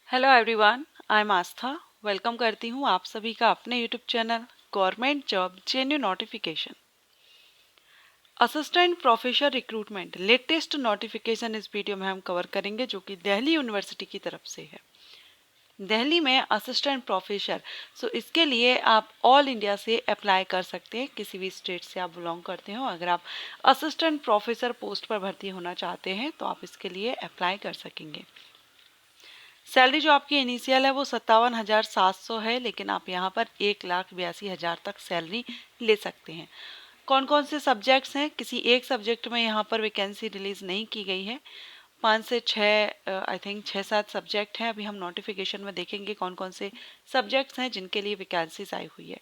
Hello everyone, I am Aastha. Welcome करती हूँ आप सभी का अपने YouTube channel government job genuine notification. Assistant professor recruitment latest notification इस वीडियो में हम कवर करेंगे, जो कि दिल्ली यूनिवर्सिटी की तरफ से है। दिल्ली में असिस्टेंट प्रोफेसर, इसके लिए आप ऑल इंडिया से अप्लाई कर सकते हैं। किसी भी स्टेट से आप बिलोंग करते हो, अगर आप असिस्टेंट प्रोफेसर पोस्ट पर भर्ती होना चाहते हैं तो आप इसके लिए अप्लाई कर सकेंगे। सैलरी जो आपकी इनिशियल है वो 57,700 है, लेकिन आप यहाँ पर 1,82,000 तक सैलरी ले सकते हैं। कौन कौन से सब्जेक्ट्स हैं? किसी एक सब्जेक्ट में यहाँ पर वैकेंसी रिलीज नहीं की गई है। 5 से 6 आई थिंक 6-7 सब्जेक्ट हैं। अभी हम नोटिफिकेशन में देखेंगे कौन कौन से सब्जेक्ट्स हैं जिनके लिए वैकेंसीज आई हुई है।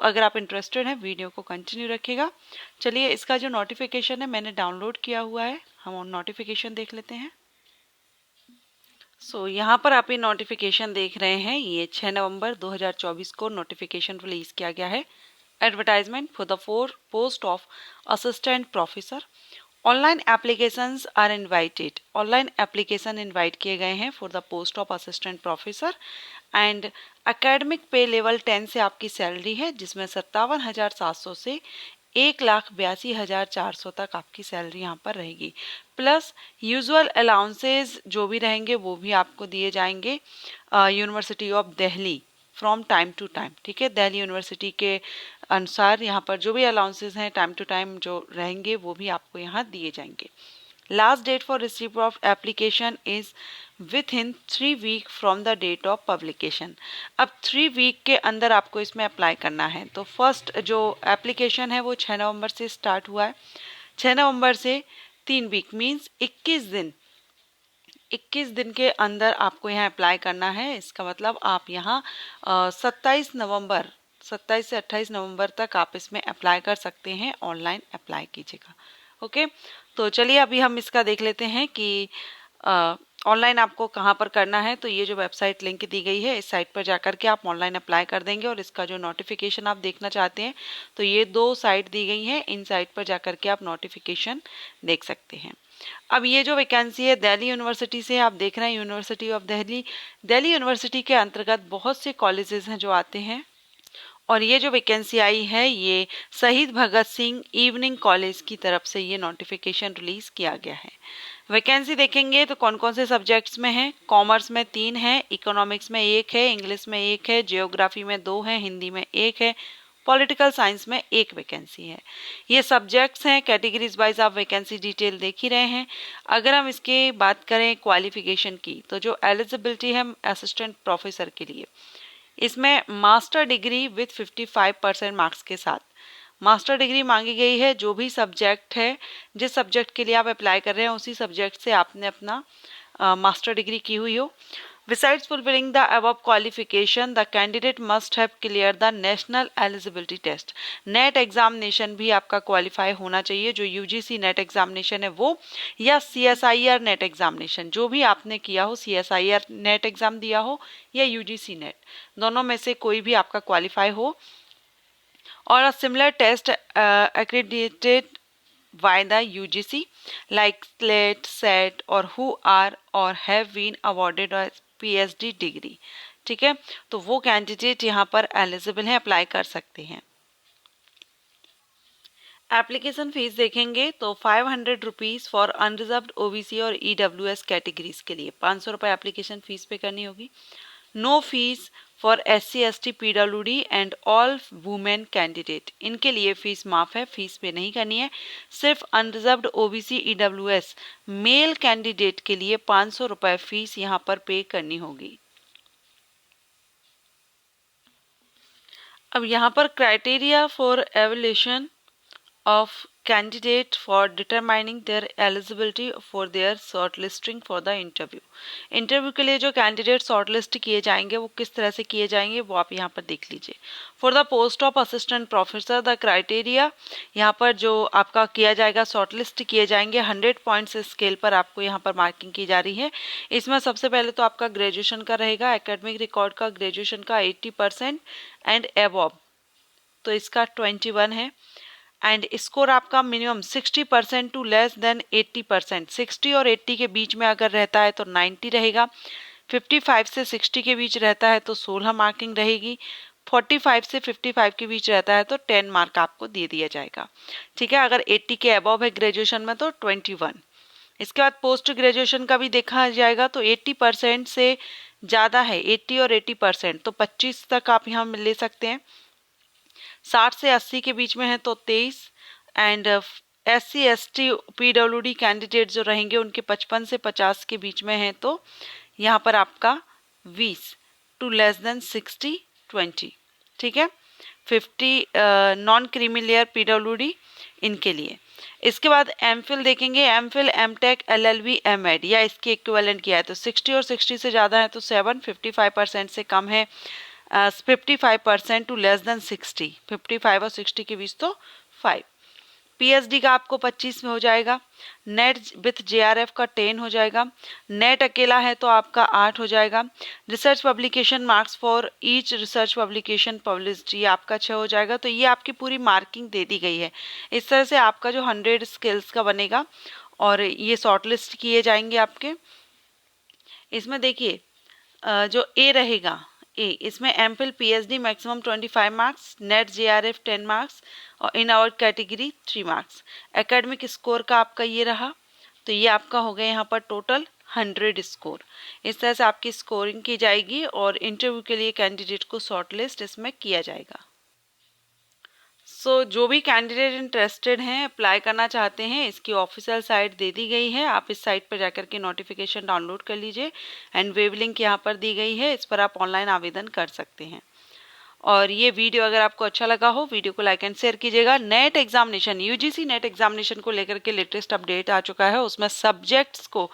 अगर आप इंटरेस्टेड हैं वीडियो को कंटिन्यू रखिएगा। चलिए, इसका जो नोटिफिकेशन है मैंने डाउनलोड किया हुआ है, हम नोटिफिकेशन देख लेते हैं। यहाँ पर आप ये नोटिफिकेशन देख रहे हैं, ये 6 नवंबर 2024 को नोटिफिकेशन रिलीज किया गया है। Advertisement for the post of assistant professor. Online applications are invited. Online application invite किए गए हैं for the post of assistant professor. And academic pay level 10 से आपकी सैलरी है, जिसमें 57,700 से 1,82,400 तक आपकी सैलरी यहाँ पर रहेगी। प्लस यूजुअल अलाउंसेस जो भी रहेंगे वो भी आपको दिए जाएंगे university of Delhi from time to time. ठीक है, दिल्ली यूनिवर्सिटी के अनुसार यहाँ पर जो भी अलाउंसेस हैं टाइम टू टाइम जो रहेंगे वो भी आपको यहाँ दिए जाएंगे। Last date for receive of application is within 3 week from the date of publication. अब 3 वीक के अंदर आपको इसमें अप्लाई करना है। तो फर्स्ट जो एप्लीकेशन है वो 6 नवंबर से स्टार्ट हुआ है। 6 नवंबर से 3 वीक मीन्स 21 दिन के अंदर आपको यहाँ अप्लाई करना है। इसका मतलब आप यहाँ 27 से 28 नवंबर तक आप इसमें अप्लाई कर सकते हैं। ऑनलाइन अप्लाई कीजिएगा। ओके, तो चलिए अभी हम इसका देख लेते हैं कि ऑनलाइन आपको कहाँ पर करना है। तो ये जो वेबसाइट लिंक दी गई है, इस साइट पर जाकर के आप ऑनलाइन अप्लाई कर देंगे। और इसका जो नोटिफिकेशन आप देखना चाहते हैं तो ये 2 साइट दी गई हैं, इन साइट पर जाकर के आप नोटिफिकेशन देख सकते हैं। अब ये जो वैकेंसी है दिल्ली यूनिवर्सिटी से आप देख रहे हैं, university of Delhi. Delhi university के अंतर्गत बहुत से कॉलेजेस हैं जो आते हैं, और ये जो वैकेंसी आई है ये शहीद भगत सिंह इवनिंग कॉलेज की तरफ से ये नोटिफिकेशन रिलीज किया गया है। वैकेंसी देखेंगे तो कौन कौन से सब्जेक्ट्स में है। कॉमर्स में 3 है, इकोनॉमिक्स में 1 है, इंग्लिश में 1 है, जियोग्राफी में 2 है, हिंदी में 1 है, पॉलिटिकल साइंस में 1 वैकेंसी है। ये सब्जेक्ट्स हैं। कैटेगरीज वाइज आप वैकेंसी डिटेल देख ही रहे हैं। अगर हम इसके बात करें क्वालिफिकेशन की, तो जो एलिजिबिलिटी है असिस्टेंट प्रोफेसर के लिए, इसमें मास्टर डिग्री विथ 55% मार्क्स के साथ मास्टर डिग्री मांगी गई है। जो भी सब्जेक्ट है, जिस सब्जेक्ट के लिए आप अप्लाई कर रहे हैं उसी सब्जेक्ट से आपने अपना मास्टर डिग्री की हुई हो। Besides fulfilling the above qualification, the candidate must have cleared the national eligibility test. Net examination भी आपका क्वालिफाई होना चाहिए, जो यूजीसी नेट एग्जामिनेशन है वो, या सीएसआईआर नेट एग्जामिनेशन, जो भी आपने किया हो, सीएसआईआर नेट एग्जाम दिया हो या यूजीसी नेट, दोनों में से कोई भी आपका क्वालिफाई हो। और a similar test accredited by the UGC like SLAT, SET or who are or have been awarded a PhD degree. ठीक है, तो वो कैंडिडेट यहाँ पर एलिजिबल हैं, अप्लाई कर सकते हैं। एप्लीकेशन फीस देखेंगे तो 500 रुपीज़ फॉर अनरिजर्व्ड ओबीसी और ईडब्ल्यूएस कैटेगरीज के लिए 500 रुपये एप्लीकेशन फ़ीस पे करनी होगी। No fees for SC ST PWD and all women candidate, इनके लिए फीस माफ़ है, फीस पे नहीं करनी है। सिर्फ unreserved OBC EWS male candidate के लिए 500 रुपये फीस यहाँ पर पे करनी होगी। अब यहाँ पर criteria for evolution of candidate for determining their eligibility for their shortlisting for the interview। Interview के लिए जो कैंडिडेट शॉर्टलिस्ट किए जाएंगे वो किस तरह से किए जाएंगे वो आप यहाँ पर देख लीजिए। For the post of assistant professor the criteria, यहाँ पर जो आपका किया जाएगा, शॉर्टलिस्ट किए जाएंगे 100 पॉइंट्स स्केल पर आपको यहाँ पर मार्किंग की जा रही है। इसमें सबसे पहले तो आपका ग्रेजुएशन का रहेगा, एकेडमिक रिकॉर्ड का ग्रेजुएशन का 80% एंड एबव, तो इसका 21 है। एंड स्कोर आपका मिनिमम 60% टू लेस देन 80%, 60 और 80 के बीच में अगर रहता है तो 90 रहेगा। 55 से 60 के बीच रहता है तो 16 मार्किंग रहेगी, 45 से 55 के बीच रहता है तो 10 मार्क आपको दे दिया जाएगा। ठीक है, अगर 80 के अबव है ग्रेजुएशन में तो 21। इसके बाद पोस्ट ग्रेजुएशन का भी देखा जाएगा तो 80% से ज़्यादा है, 80 और 80% तो 25 तक आप यहाँ ले सकते हैं। 60 से 80 के बीच में है तो 23। And SC ST PWD candidate जो रहेंगे उनके 55 से 50 के बीच में है तो यहाँ पर आपका 20 टू लेस देन 60 20। ठीक है, 50 नॉन क्रीमी लेयर PWD इनके लिए। इसके बाद एमफिल देखेंगे, एमफिल एमटेक LLB MEd या इसके इक्विवेलेंट किया है तो 60 और 60 से ज़्यादा है तो 7, 55% से कम है 55% टू लेस देन 60, 55 और 60 के बीच तो 5। PhD का आपको 25 में हो जाएगा, नेट विथ JRF का 10 हो जाएगा, नेट अकेला है तो आपका 8 हो जाएगा। Research publication marks for each research publication published ये आपका 6 हो जाएगा। तो ये आपकी पूरी मार्किंग दे दी गई है। इस तरह से आपका जो 100 स्किल्स का बनेगा और ये शॉर्टलिस्ट किए जाएंगे आपके। इसमें देखिए जो ए रहेगा, इसमें MPhil PhD maximum 25 marks, NET JRF 10 marks और in our category 3 marks. Academic score का आपका ये रहा, तो ये आपका हो गया यहाँ पर टोटल 100 स्कोर। इस तरह से आपकी स्कोरिंग की जाएगी और इंटरव्यू के लिए कैंडिडेट को शॉर्टलिस्ट इसमें किया जाएगा। जो भी कैंडिडेट इंटरेस्टेड हैं, अप्लाई करना चाहते हैं, इसकी ऑफिशियल साइट दे दी गई है। आप इस साइट पर जाकर के नोटिफिकेशन डाउनलोड कर लीजिए एंड वेब लिंक यहाँ पर दी गई है, इस पर आप ऑनलाइन आवेदन कर सकते हैं। और ये वीडियो अगर आपको अच्छा लगा हो, वीडियो को लाइक एंड शेयर कीजिएगा। Net examination, UGC net examination को लेकर के लेटेस्ट अपडेट आ चुका है, उसमें सब्जेक्ट्स को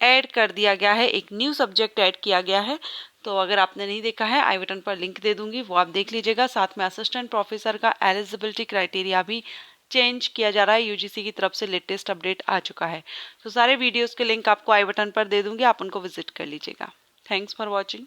ऐड कर दिया गया है, एक न्यू सब्जेक्ट ऐड किया गया है। तो अगर आपने नहीं देखा है, आई बटन पर लिंक दे दूंगी, वो आप देख लीजिएगा। साथ में असिस्टेंट प्रोफेसर का एलिजिबिलिटी क्राइटेरिया भी चेंज किया जा रहा है, UGC की तरफ से लेटेस्ट अपडेट आ चुका है। तो सारे वीडियोस के लिंक आपको आई बटन पर दे दूंगी, आप उनको विजिट कर लीजिएगा। Thanks for watching.